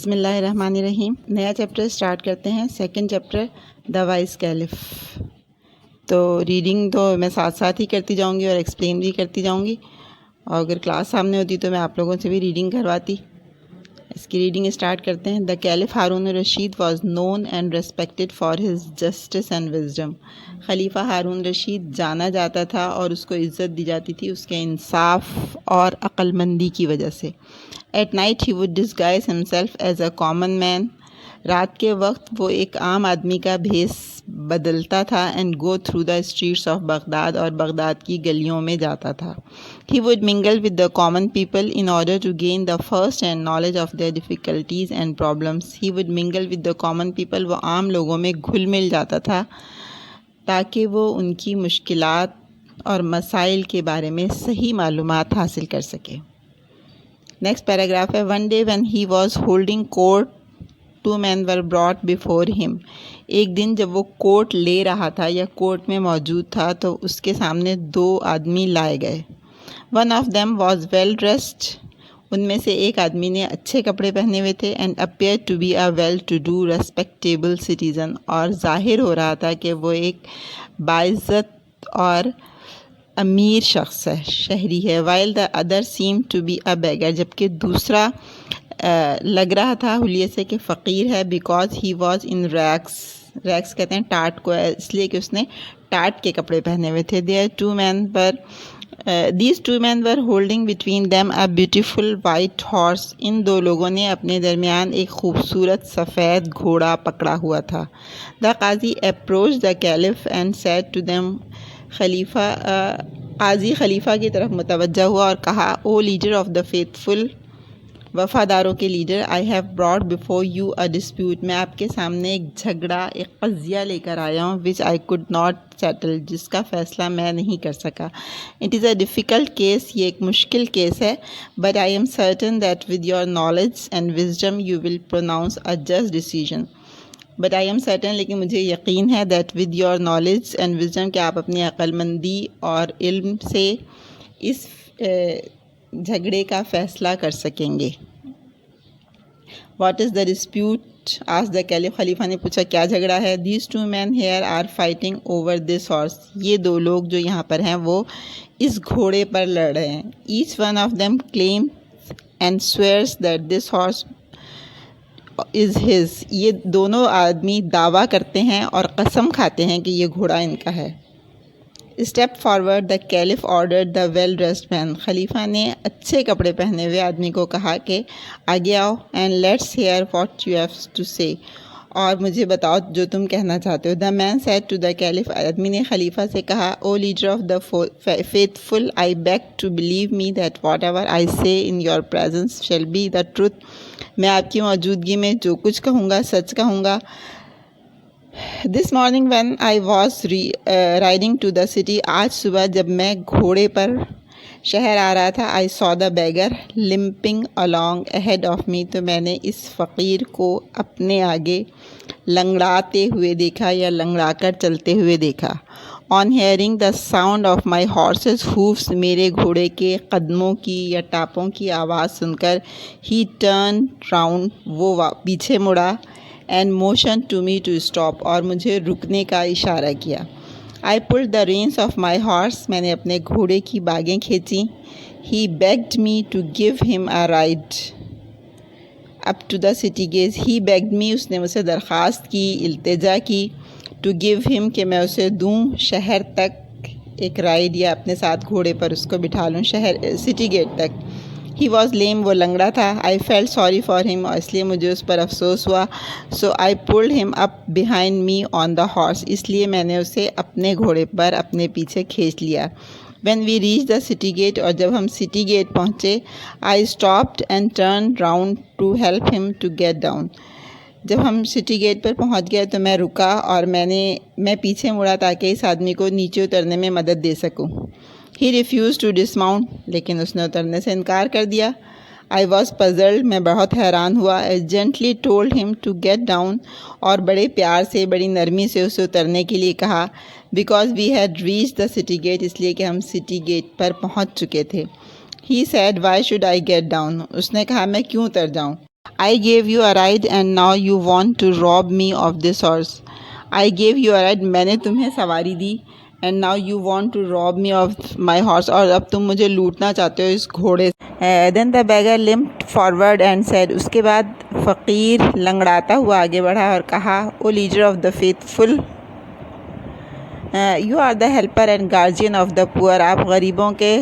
बिस्मिल्लाहिर्रहमानिर्रहीम। नया chapter start करते हैं। Second chapter the vice caliph. तो रीडिंग तो मैं साथ साथ ही करती जाऊंगी और एक्सप्लेन भी करती जाऊंगी, और अगर क्लास सामने होती तो मैं आप लोगों से भी रीडिंग करवाती। इसकी रीडिंग स्टार्ट करते हैं। The caliph Harun Rashid was known and respected for his justice and wisdom. खलीफा हारून रशीद जाना जाता था और उसको इज़्ज़त दी जाती थी उसके इंसाफ और अक्लमंदी की वजह से। At night he would disguise himself as a common man. रात के वक्त वो एक आम आदमी का भेस बदलता था and go through the streets of Baghdad, और बगदाद की गलियों में जाता था। He would mingle with the common people in order to gain the first and knowledge of their difficulties and problems. He would mingle with the common people, वो आम लोगों में घुल मिल जाता था ताकि वो उनकी मुश्किलात और मसाइल के बारे में सही मालूमात हासिल कर सके। नेक्स्ट पैराग्राफ है। One day when he was holding court, two man were brought before him. एक दिन जब वो कोर्ट ले रहा था या कोर्ट में मौजूद था तो उसके सामने दो आदमी लाए गए। One of them was well dressed, उनमें से एक आदमी ने अच्छे कपड़े पहने हुए थे, and appear to be a well to do respectable citizen, और ज़ाहिर हो रहा था कि वो एक बाइज़्ज़त और अमीर शख्स है, शहरी है। While the other seem to be a beggar, जबकि दूसरा लग रहा था हुलिये से कि फ़कीर है। Because he was in rags, rags कहते हैं टाट को, इसलिए कि उसने टाट के कपड़े पहने हुए थे। These two man were holding between them a beautiful white horse. इन दो लोगों ने अपने दरमियान एक खूबसूरत सफ़ेद घोड़ा पकड़ा हुआ था। The qazi approach the caliph and said to them, काजी खलीफा की तरफ मुतवज्जा हुआ और कहा, O leader of the faithful, वफ़ादारों के leader, I have brought before you a dispute, मैं आपके सामने एक झगड़ा, एक क़ज़िया लेकर आया हूँ, which I could not settle, जिसका फ़ैसला मैं नहीं कर सका। It is a difficult case, ये एक मुश्किल केस है, but I am certain that with your knowledge and wisdom you will pronounce a just decision. But I am certain, लेकिन मुझे यकीन है, that with your knowledge and wisdom, कि आप अपनी अक्लमंदी और इल्म से इस झगड़े का फ़ैसला कर सकेंगे। What is the dispute? asked the Caliph, खलीफा ने पूछा क्या झगड़ा है। These two men here are fighting over this horse, ये दो लोग जो यहाँ पर हैं वो इस घोड़े पर लड़ रहे हैं। Each one of them claims and swears that this horse is his, ये दोनों आदमी दावा करते हैं और कसम खाते हैं कि ये घोड़ा इनका है। Step forward the caliph order the well dressed man, खलीफा ने अच्छे कपड़े पहने हुए आदमी को कहा कि आगे आओ, and let's hear what you have to say, और मुझे बताओ जो तुम कहना चाहते हो। The man said to the caliph, आदमी ने खलीफा से कहा, O leader of the faithful, I beg to believe me that whatever I say in your presence shall be the truth, मैं आपकी मौजूदगी में जो कुछ कहूँगा सच कहूँगा। This morning when I was riding to the city, आज सुबह जब मैं घोड़े पर शहर आ रहा था, I saw the beggar limping along ahead of me, तो मैंने इस फ़कीर को अपने आगे लंगड़ाते हुए देखा या लंगड़ा कर चलते हुए देखा। On hearing the sound of my horses hoofs, मेरे घोड़े के कदमों की या टापों की आवाज़ सुनकर, ही टर्न राउंड, वो पीछे मुड़ा, and motion to me to stop, और मुझे रुकने का इशारा किया। I pulled the reins of my horse, मैंने अपने घोड़े की बागें खींची। He begged me to give him a ride up to the city gates, he begged me, उसने मुझसे दरख्वास्त की, इल्तिजा की, टू गिव हिम, कि मैं उसे दूँ शहर तक एक राइड, या अपने साथ घोड़े पर उसको बिठा लूँ शहर सिटी गेट तक। ही वॉज लेम, वो लंगड़ा था। I felt sorry for him, और इसलिए मुझे उस पर अफसोस हुआ। So I pulled him up behind me on the horse, इसलिए मैंने उसे अपने घोड़े पर अपने पीछे खींच लिया। When we reach the city gate, और जब हम सिटी गेट पहुँचे, I stopped and turn round to help him to get down, जब हम सिटी गेट पर पहुँच गए तो मैं रुका और मैं पीछे मुड़ा ताकि इस आदमी को नीचे उतरने में मदद दे सकूँ। ही रिफ्यूज़ टू डिसमाउंट, लेकिन उसने उतरने से इनकार कर दिया। आई वॉज पजल्ड, मैं बहुत हैरान हुआ। I gently told him to get down, और बड़े प्यार से बड़ी नरमी से उसे उतरने के लिए कहा। Because we had reach the city gate, इसलिए कि हम सिटी गेट पर पहुँच चुके थे। He said, why should I get down, उसने कहा मैं क्यों उतर जाऊँ। I gave you a ride and now you want to rob me of this horse. I gave you a ride, मैंने तुम्हें सवारी दी, and now you want to rob me of my horse, और अब तुम मुझे लूटना चाहते हो इस घोड़े से। Then the beggar limped forward and said, उसके बाद फ़कीर लंगड़ाता हुआ आगे बढ़ा और कहा, O leader of the faithful, you are the helper and guardian of the poor, आप गरीबों के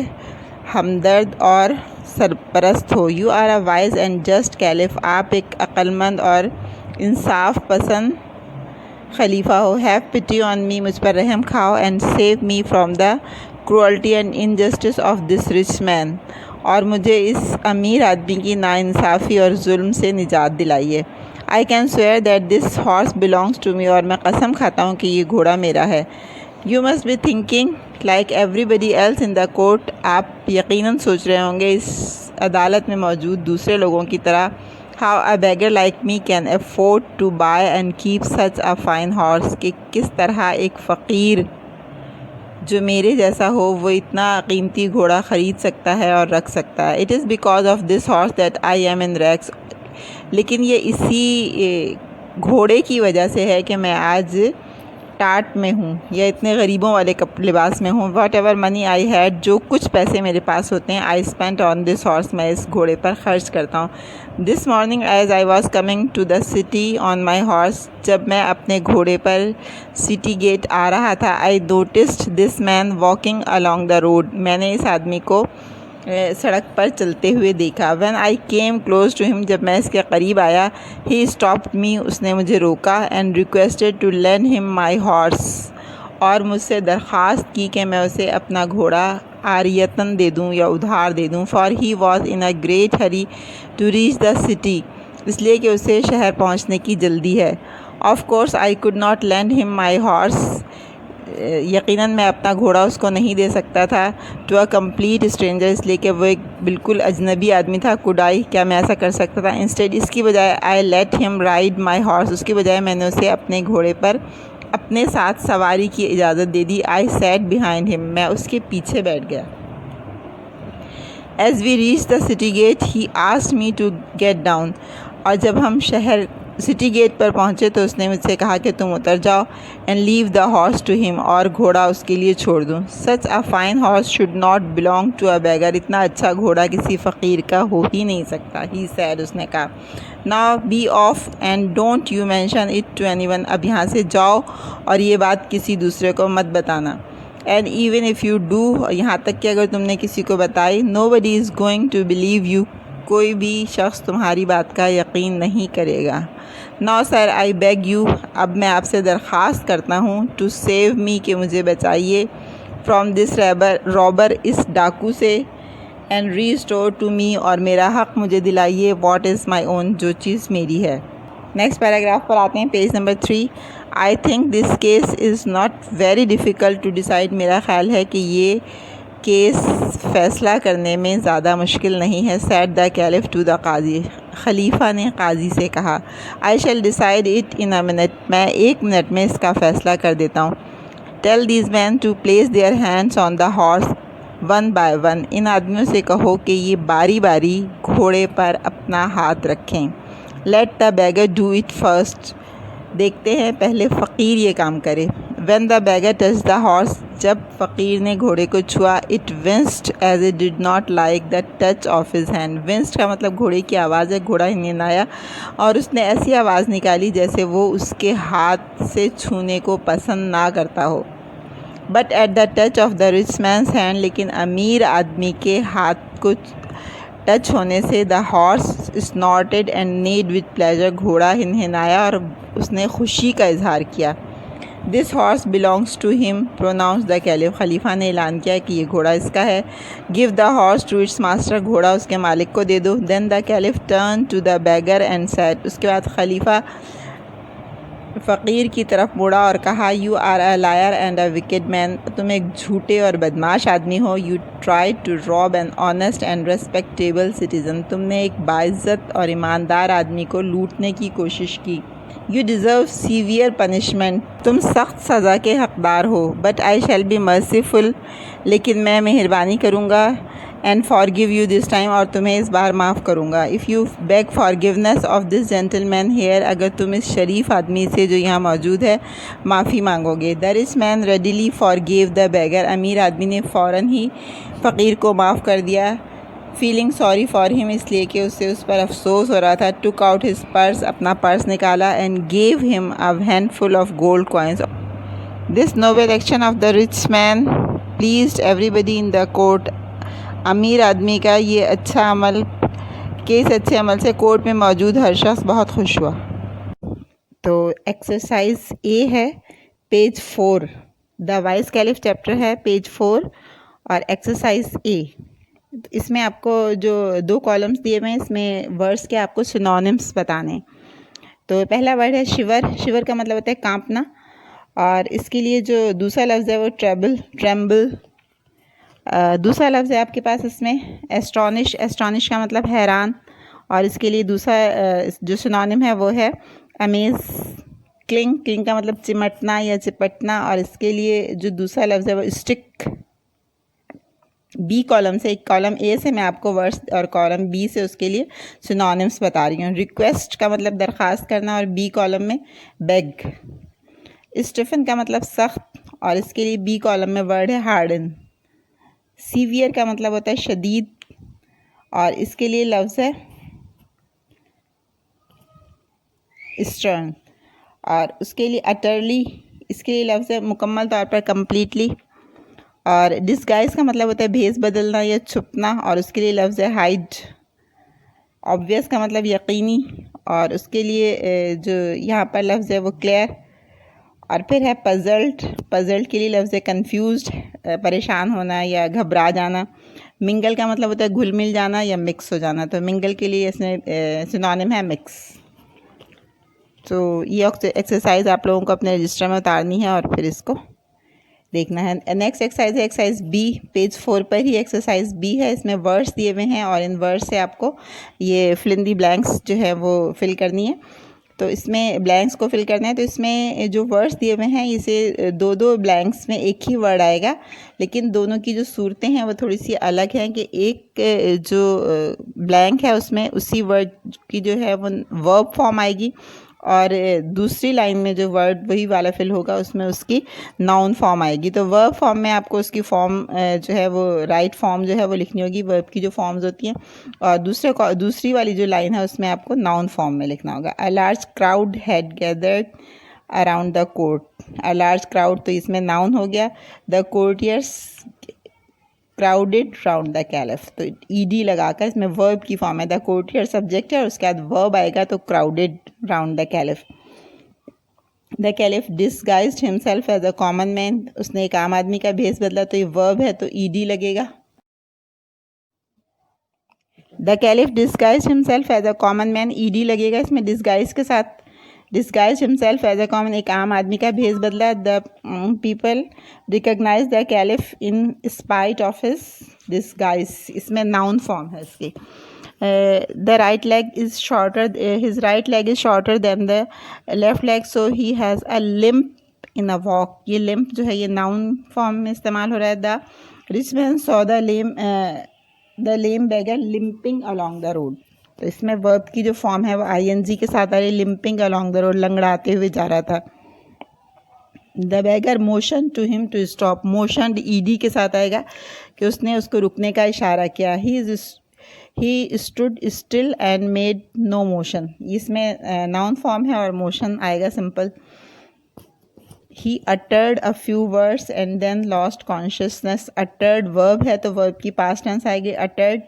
हमदर्द और सरपरस्त हो। You are a wise and just caliph, आप एक अक्लमंद और इंसाफ पसंद खलीफा हो। हैव पिटी ऑन मी, मुझ पर रहम खाओ, and save me from the cruelty and injustice of this rich man, और मुझे इस अमीर आदमी की नाइंसाफ़ी और जुल्म से निजात दिलाइए। I can swear that this horse belongs to me, और मैं कसम खाता हूँ कि ये घोड़ा मेरा है। You must be thinking like everybody else in the court, आप यकीनन सोच रहे होंगे इस अदालत में मौजूद दूसरे लोगों की तरह, how a beggar like me can afford to buy and keep such a fine horse, कि किस तरह एक फ़कीर जो मेरे जैसा हो वो इतना कीमती घोड़ा ख़रीद सकता है और रख सकता है। It is because of this horse that I am in rags, लेकिन ये इसी घोड़े की वजह से है कि मैं आज टाट में हूँ या इतने गरीबों वाले लिबास में हूँ। Whatever money I had, जो कुछ पैसे मेरे पास होते हैं, I spent on this horse, मैं इस घोड़े पर खर्च करता हूँ। This morning as I was coming to the city on my horse, जब मैं अपने घोड़े पर सिटी गेट आ रहा था, I noticed this man walking along the road, मैंने इस आदमी को सड़क पर चलते हुए देखा। When I came close to him, जब मैं इसके करीब आया, ही स्टॉप्ड मी, उसने मुझे रोका, and requested to lend him my horse, और मुझसे दरख्वास्त की कि मैं उसे अपना घोड़ा आरियतन दे दूँ या उधार दे दूँ। For he was in a great hurry to reach the city, इसलिए कि उसे शहर पहुँचने की जल्दी है। Of course I could not lend him my horse, यकीनन मैं अपना घोड़ा उसको नहीं दे सकता था, टू अ कम्प्लीट स्ट्रेंजर, इसलिए कि वो एक बिल्कुल अजनबी आदमी था। कुड आई, क्या मैं ऐसा कर सकता था? इंस्टेड, इसकी बजाय, I let him ride my horse, उसकी बजाय मैंने उसे अपने घोड़े पर अपने साथ सवारी की इजाज़त दे दी। आई सैट बिहाइंड हिम, मैं उसके पीछे बैठ गया। As we reach the city gate he asked me to get down, और जब हम शहर सिटी गेट पर पहुँचे तो उसने मुझसे कहा कि तुम उतर जाओ, and leave the horse to him, और घोड़ा उसके लिए छोड़ दूँ। Such a fine horse should not belong to a beggar, इतना अच्छा घोड़ा किसी फ़कीर का हो ही नहीं सकता। ही सैड, उसने कहा। Now be off and don't you mention it to anyone, अब यहाँ से जाओ और ये बात किसी दूसरे को मत बताना। And even if you do, यहाँ तक कि अगर तुमने किसी को बताई, nobody is going to believe you, कोई भी शख्स तुम्हारी बात का यकीन नहीं करेगा। Now sir I beg you, अब मैं आपसे दरख्वास्त करता हूँ, टू सेव मी, कि मुझे बचाइए, फ्रॉम दिस रॉबर, इस डाकू से, एंड रीस्टोर टू मी, और मेरा हक़ मुझे दिलाइए, व्हाट इज़ माई ओन, जो चीज़ मेरी है। नेक्स्ट पैराग्राफ पर आते हैं, page number 3। I think this case is not very difficult to decide, मेरा ख़्याल है कि ये केस फ़ैसला करने में ज़्यादा मुश्किल नहीं है। Said the caliph to the qazi, खलीफा ने काजी से कहा। I shall decide it in a minute, मैं 1 मिनट में इसका फ़ैसला कर देता हूँ। Tell these man to place their hands on the horse one by one, इन आदमियों से कहो कि ये बारी बारी घोड़े पर अपना हाथ रखें। Let the beggar do it first, देखते हैं पहले फ़कीर ये काम करे। When the beggar touched the horse, जब फ़कीर ने घोड़े को छुआ, it winced as it did not like the touch of his hand. Winced का मतलब घोड़े की आवाज़ है, घोड़ा हिनहिनाया और उसने ऐसी आवाज़ निकाली जैसे वो उसके हाथ से छूने को पसंद ना करता हो। But at the touch of the rich man's hand, लेकिन अमीर आदमी के हाथ को टच होने से the horse snorted and neighed with pleasure, घोड़ा हिनहिनाया और उसने खुशी का इजहार किया। This horse belongs to him, pronounce the caliph, खलीफा ने ऐलान किया कि ये घोड़ा इसका है। Give the horse to its master, घोड़ा उसके मालिक को दे दो। Then the caliph turn to the beggar and said, उसके बाद खलीफा फ़कीर की तरफ मुड़ा और कहा, you are a lawyer and a wicked man, तुम एक झूठे और बदमाश आदमी हो। You try to rob an honest and respectable citizen, तुमने एक बाइज़्ज़त और ईमानदार आदमी को लूटने की कोशिश की। यू डिज़र्व सीवियर पनिशमेंट, तुम सख्त सज़ा के हक़दार हो। But I shall be merciful, लेकिन मैं मेहरबानी करूँगा। And forgive you this time, और तुम्हें इस बार माफ़ करूँगा। If you beg forgiveness of this gentleman here, अगर तुम इस शरीफ आदमी से जो यहाँ मौजूद है माफ़ी मांगोगे। The rich man readily forgive the beggar, अमीर आदमी ने फ़ौरन ही फ़कीर को माफ़ कर दिया। फीलिंग सॉरी फॉर हिम, इसलिए कि उससे उस पर अफसोस हो रहा था। टुक आउट हिज पर्स, अपना पर्स निकाला। And gave him a handful of gold coins. This Nobel action of the rich man pleased everybody in the court, अमीर आदमी का ये अच्छा अमल के इस अच्छे अमल से कोर्ट में मौजूद हर शख्स बहुत खुश हुआ। तो एक्सरसाइज ए है page 4, the vice caliph chapter है पेज 4 और एक्सरसाइज ए। इसमें आपको जो 2 कॉलम्स दिए हुए हैं, इसमें वर्ड्स के आपको सिनोनिम्स बताने। तो पहला वर्ड है शिवर। शिवर का मतलब होता है कांपना, और इसके लिए जो दूसरा लफ्ज़ है वो ट्रेम्बल। दूसरा लफ्ज़ है आपके पास इसमें एस्टॉनिश। एस्टॉनिश का मतलब हैरान, और इसके लिए दूसरा जो सिनोनिम है वो है अमेज। क्लिंग का मतलब चिमटना या चिपटना, और इसके लिए जो दूसरा लफ्ज़ है वो स्टिक। बी कॉलम से, एक कॉलम ए से मैं आपको वर्ड्स और कॉलम बी से उसके लिए सिनोनिम्स बता रही हूँ। रिक्वेस्ट का मतलब दरख्वास्त करना, और बी कॉलम में बेग। स्टिफन का मतलब सख्त, और इसके लिए बी कॉलम में वर्ड है हार्डन। सीवियर का मतलब होता है शदीद, और इसके लिए लफ्ज़ है स्टर्न। और उसके लिए अटरली, इसके लिए लफ्ज़ है मुकम्मल तौर पर कम्प्लीटली। और डिस्गाइज का मतलब होता है भेस बदलना या छुपना, और उसके लिए लफ्ज़ है हाइड। ऑब्वियस का मतलब यकीनी, और उसके लिए जो यहाँ पर लफ्ज़ है वो क्लियर। और फिर है पजल्ड के लिए लफ्ज़ है कन्फ्यूज्ड, परेशान होना या घबरा जाना। मिंगल का मतलब होता है घुल मिल जाना या मिक्स हो जाना, तो मिंगल के लिए इसमें सिनोनिम है मिक्स। तो ये एक्सरसाइज आप लोगों को अपने रजिस्टर में उतारनी है और फिर इसको देखना है। नेक्स्ट एक्सरसाइज है एक्सरसाइज बी, पेज 4 पर ही एक्सरसाइज बी है। इसमें वर्ड्स दिए हुए हैं, और इन वर्ड्स से आपको ये फिल इन दी ब्लैंक्स जो है वो फिल करनी है। तो इसमें ब्लैंक्स को फिल करना है, तो इसमें जो वर्ड्स दिए हुए हैं इसे 2-2 ब्लैंक्स में एक ही वर्ड आएगा, लेकिन दोनों की जो सूरतें हैं वो थोड़ी सी अलग हैं। कि एक जो ब्लैंक है उसमें उसी वर्ड की जो है वो वर्ब फॉर्म आएगी, और दूसरी लाइन में जो वर्ड वही वाला फिल होगा उसमें उसकी नाउन फॉर्म आएगी। तो वर्ब फॉर्म में आपको उसकी फॉर्म जो है वो राइट फॉर्म जो है वो लिखनी होगी, वर्ब की जो फॉर्म्स होती हैं। और दूसरी वाली जो लाइन है उसमें आपको नाउन फॉर्म में लिखना होगा। A large crowd had gathered around the court. A large crowd तो इसमें नाउन हो गया। The courtiers crowded round the caliph, तो ईडी लगाकर इसमें वर्ब की फॉर्म है। द कोर्टियर सब्जेक्ट है और उसके बाद वर्ब आएगा, तो crowded round the caliph. The caliph disguised himself as a common man, उसने एक आम आदमी का भेस बदला, तो ये वर्ब है तो ईडी लगेगा। The caliph disguised himself as a common man, ED लगेगा इसमें डिस्गाइज के साथ। Disguise himself as a common, एक आम आदमी का भेस बदला। The people recognise the caliph in spite of his disguise, इसमें नाउन फॉर्म है इसकी। The right leg is shorter, his right leg is shorter than the left leg, so he has a limp in a walk. ये limp जो है ये noun form में इस्तेमाल हो रहा है। The rich man saw the lame beggar limping along the road, तो इसमें वर्ब की जो फॉर्म है वो आईएनजी के साथ आ रही है। लिम्पिंग अलॉन्ग द रोड, लंगड़ाते हुए जा रहा था। The beggar motion to him to stop, motion ED के साथ आएगा कि उसने उसको रुकने का इशारा किया। He stood still and made no motion, इसमें नाउन फॉर्म है और मोशन आएगा simple. He uttered a few words and then lost consciousness, uttered verb है तो वर्ब की पास्ट टेंस आएगी अटर्ड।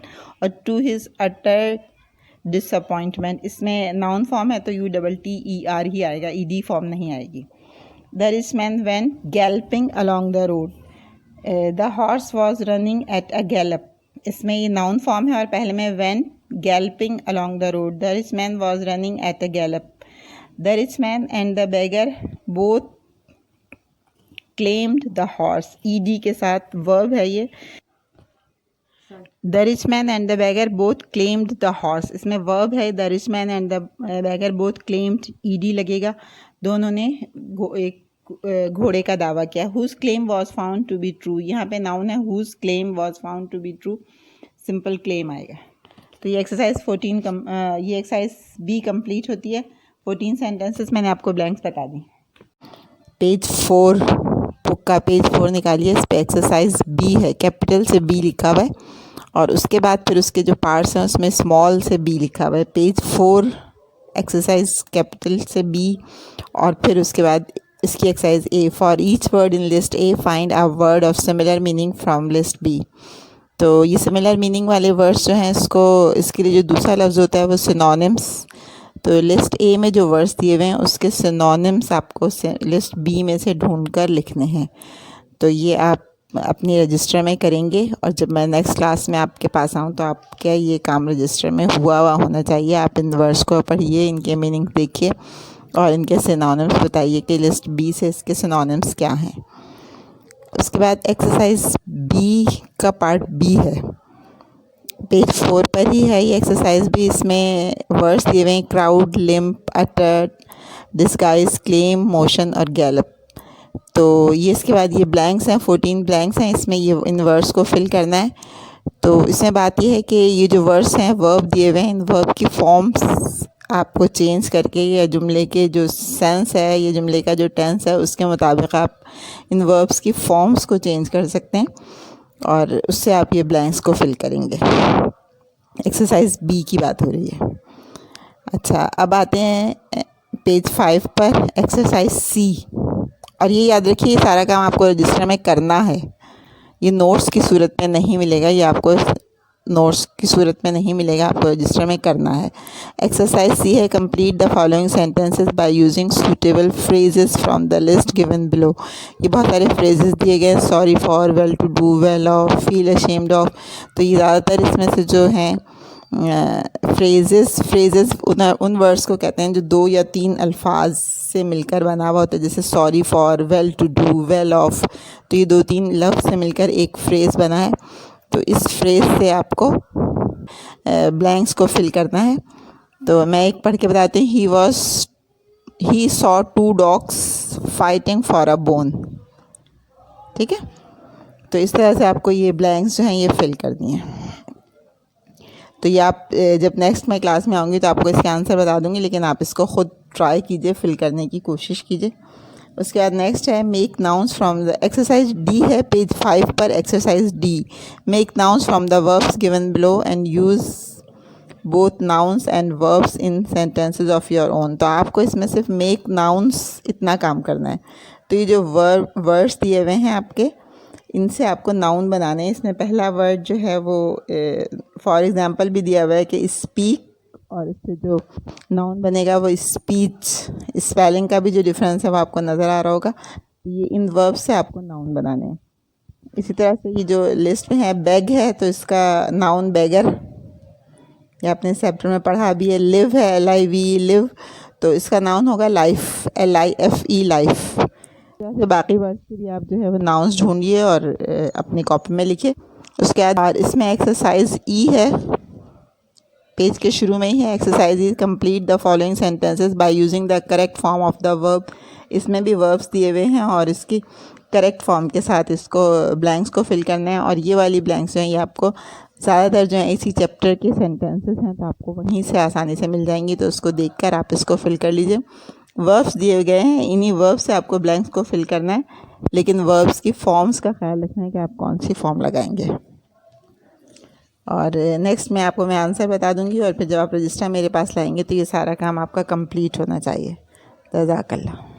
और टू हिज अटर डिसअपॉइंटमेंट, इसमें नाउन फॉर्म है तो UTTER ही आएगा, ईडी फॉर्म नहीं आएगी। The rich man went galloping along the road, the horse was running at a Gallup, इसमें ये नाउन फॉर्म है और पहले में went galloping along the road. The rich man was running at a gallop. The rich man and the beggar both claimed the horse, ED के साथ verb है ये। The rich man and the beggar both claimed the horse, इसमें verb है। The rich man and the beggar both claimed, ED लगेगा, दोनों ने एक घोड़े का दावा किया। Whose claim was found to be true, यहाँ पे नाउन है whose claim was found to be true, simple claim आएगा। तो ये एक्सरसाइज 14 ये एक्सरसाइज बी कंप्लीट होती है। 14 सेंटेंसेस मैंने आपको ब्लैंक्स बता दी। पेज 4 बुक का पेज 4 निकालिए। इस पे एक्सरसाइज बी है, कैपिटल से बी लिखा हुआ है और उसके बाद फिर उसके जो पार्ट्स हैं उसमें स्मॉल से बी लिखा हुआ है। पेज 4 एक्सरसाइज कैपिटल से बी और फिर उसके बाद इसकी exercise A. For each word in list A find a word of similar meaning from list B. तो ये सिमिलर मीनिंग वाले वर्ड्स जो हैं इसके लिए जो दूसरा लफ्ज़ होता है वो सिनोनिम्स। तो लिस्ट ए में जो वर्ड्स दिए हुए हैं उसके सिनोनिम्स आपको लिस्ट बी में से ढूंढकर लिखने हैं। तो ये आप अपनी रजिस्टर में करेंगे और जब मैं नेक्स्ट क्लास में आपके पास आऊँ तो आपका ये काम रजिस्टर में हुआ होना चाहिए। आप इन वर्ड्स को पढ़िए, इनके मीनिंग देखिए और इनके सिनोनिम्स बताइए कि लिस्ट बी से इसके सिनोनिम्स क्या हैं। उसके बाद एक्सरसाइज बी का पार्ट बी है, पेज 4 पर ही है ये एक्सरसाइज भी। इसमें वर्ड्स दिए हुए हैं क्राउड, लिम्प, अटर, डिस्गाइज, क्लेम, मोशन और गैलप। तो ये इसके बाद ये ब्लैंक्स हैं, 14 ब्लैंक्स हैं। इसमें ये इन वर्ड्स को फिल करना है। तो इसमें बात ये है कि ये जो वर्ड्स हैं वर्ब दिए हुए हैं, इन वर्ब की फॉर्म्स आपको चेंज करके या जुमले के जो सेंस है, ये जुमले का जो टेंस है उसके मुताबिक आप इन वर्ब्स की फॉर्म्स को चेंज कर सकते हैं और उससे आप ये ब्लैंक्स को फिल करेंगे। एक्सरसाइज बी की बात हो रही है। अच्छा, अब आते हैं पेज 5 पर एक्सरसाइज सी। और ये याद रखिए ये सारा काम आपको रजिस्टर में करना है, ये नोट्स की सूरत में नहीं मिलेगा, ये आपको नोट्स की सूरत में नहीं मिलेगा, आपको रजिस्टर में करना है। एक्सरसाइज सी है, complete the following sentences by using suitable phrases from the list given below. ये बहुत सारे फ्रेजेस दिए गए हैं, sorry for, well to do, well off, feel ashamed of. तो ये ज़्यादातर इसमें से जो हैं फ्रेजेस उन वर्ड्स को कहते हैं जो 2 या 3 अल्फाज से मिलकर बना हुआ होता है, जैसे sorry for, well to do, well off. तो ये 2-3 लफ्ज़ से मिलकर एक फ्रेज़ बना है। तो इस फ्रेज़ से आपको ब्लैंक्स को फिल करना है। तो मैं एक पढ़ के बताती हूँ। He saw 2 dogs fighting for a bone. ठीक है, तो इस तरह से आपको ये ब्लैंक्स जो हैं ये फिल करनी है। तो ये आप जब नेक्स्ट मैं क्लास में आऊँगी तो आपको इसके आंसर बता दूँगी, लेकिन आप इसको ख़ुद ट्राई कीजिए, फिल करने की कोशिश कीजिए। उसके बाद नेक्स्ट है make nouns from the exercise D है, पेज 5 पर exercise D. Make nouns from the verbs given below and use both nouns and verbs in sentences of your own. तो आपको इसमें सिर्फ मेक नाउन्स इतना काम करना है। तो ये जो वर्ड्स दिए हुए हैं आपके, इनसे आपको नाउन बनाने हैं। इसमें पहला वर्ड जो है वो फॉर एग्ज़ाम्पल भी दिया हुआ है कि स्पीक, और इससे जो नाउन बनेगा वो स्पीच। स्पेलिंग का भी जो डिफरेंस है वो आपको नज़र आ रहा होगा। ये इन वर्ब से आपको नाउन बनाने हैं। इसी तरह से ये जो लिस्ट में है बैग है, तो इसका नाउन बैगर, ये आपने चैप्टर में पढ़ा भी है। लिव है, LIV लिव, तो इसका नाउन होगा लाइफ, LIFE लाइफ। जैसे बाकी वर्ड्स के भी आप जो है वो नाउन्स ढूंढिए और अपनी कॉपी में लिखिए। उसके बाद इसमें एक्सरसाइज ई है, पेज के शुरू में ही है। Exercise is complete the following sentences by using the correct form of the verb. इसमें भी वर्ब्स दिए हुए हैं और इसकी करेक्ट फॉर्म के साथ इसको ब्लैंक्स को फिल करना है। और ये वाली ब्लैंक्स जो हैं ये आपको ज़्यादातर जो है इसी चैप्टर के सेंटेंसेस हैं, तो आपको वहीं से आसानी से मिल जाएंगी। तो उसको देखकर आप इसको फिल कर लीजिए। वर्ब्स दिए गए हैं, इन्हीं वर्ब्स से आपको ब्लैंक्स को फिल करना है, लेकिन वर्ब्स की फॉर्म्स का ख्याल रखना है कि आप कौन सी फॉर्म लगाएंगे। और नेक्स्ट में आपको मैं आंसर बता दूंगी और फिर जब आप रजिस्टर मेरे पास लाएंगे तो ये सारा काम आपका कंप्लीट होना चाहिए। जज़ाकल्लाह।